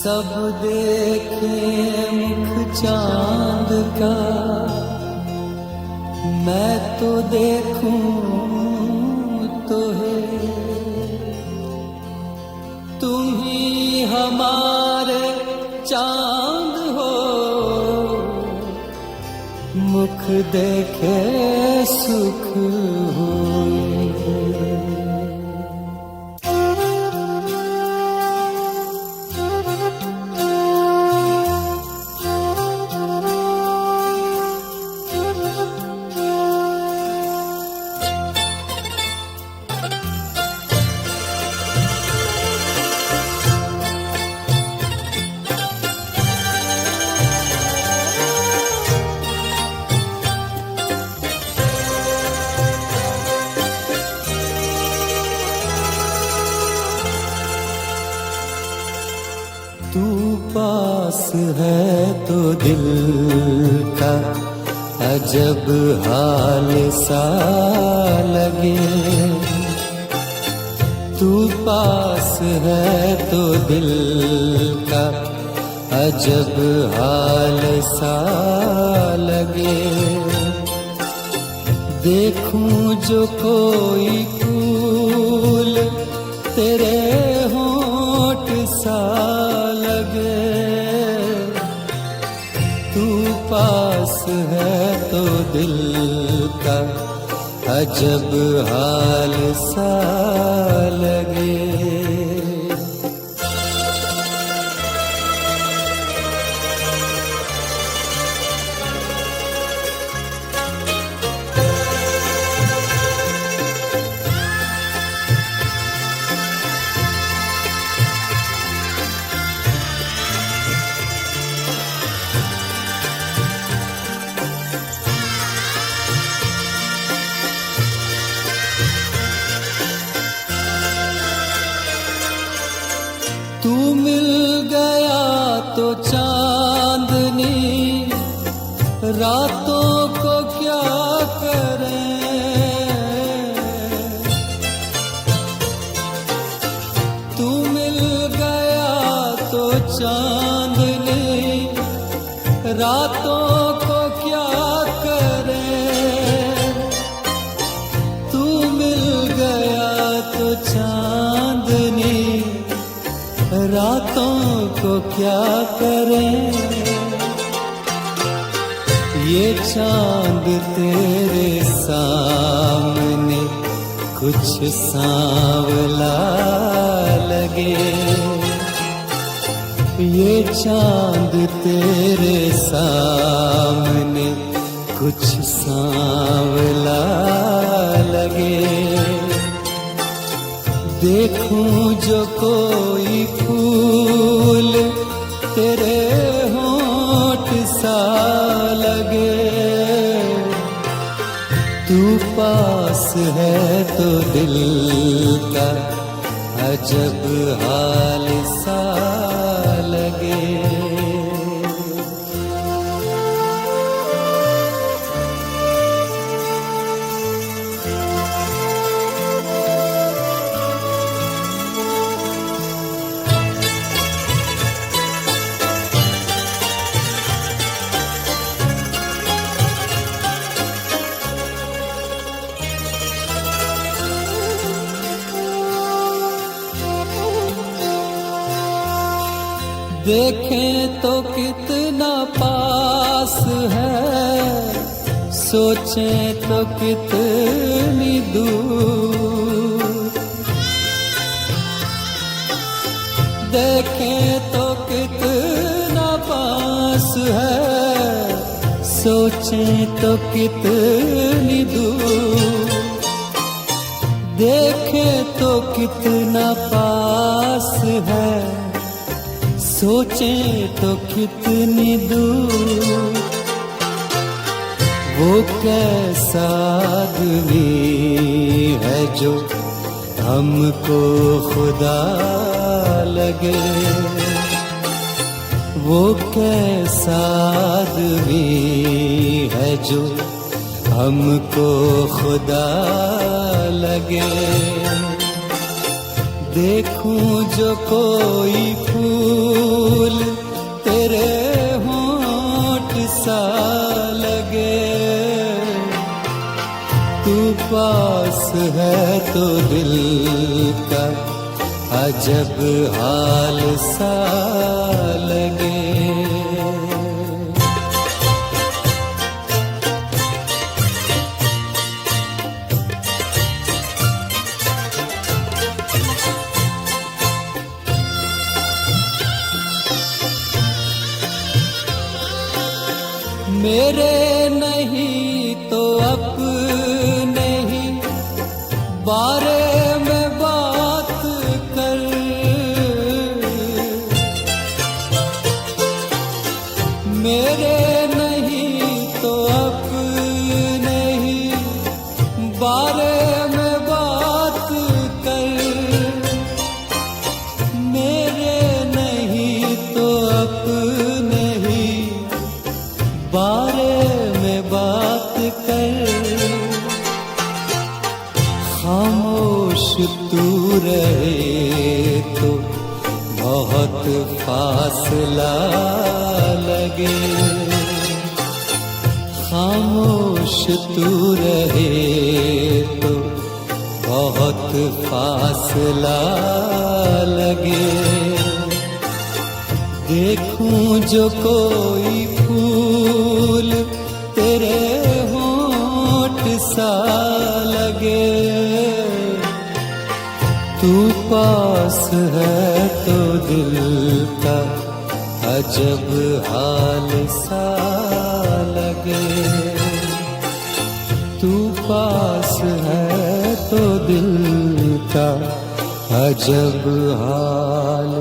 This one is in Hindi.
सब देखे मुख चांद का, मैं तो देखूं तो है तुम ही हमारे चांद हो, मुख देखे सुख होए। तू पास है तो दिल का अजब हाल सा लगे, तू पास है तो दिल का अजब हाल सा लगे। देखूं जो कोई फूल तेरे होंठ सा लगे, तू पास है तो दिल का अजब हाल सा लगे। तू मिल गया तो चांदनी रातों को क्या करें, तू मिल गया तो चांदनी रातों को क्या करें, तू मिल गया तो चांदनी रातों को क्या करें। ये चांद तेरे सामने कुछ सांवला लगे, ये चांद तेरे सामने कुछ सांवला लगे। देखूं जो कोई फूल तेरे होंठ सा लगे, तू पास है तो दिल का अजब हाल सा लगे। देखें तो कितना पास है, सोचें तो कितनी दूर, देखें तो कितना पास है, सोचें तो कितनी दूर, देखें तो कितना पास है, सोचें तो कितनी दूर। वो कैसा आदमी है जो हमको खुदा लगे, वो कैसा आदमी है जो हमको खुदा लगे। देखूं जो कोई फूल तेरे होंठ सा लगे, तू पास है तो दिल का अजब हाल सा लगे। मेरे नहीं तो अपने ही बारे में बात कर, मेरे नहीं तो अपने ही बारे में बात कर, मेरे नहीं तो अपने ही बारे में बात कर। खामोश तू रहे तो बहुत फासला लगे, खामोश तू रहे तो बहुत फासला लगे। देखूं जो कोई फूल तेरे होंठ सा लगे, तू पास है तो दिल का अजब हाल सा लगे, तू पास है तो दिल का अजब हाल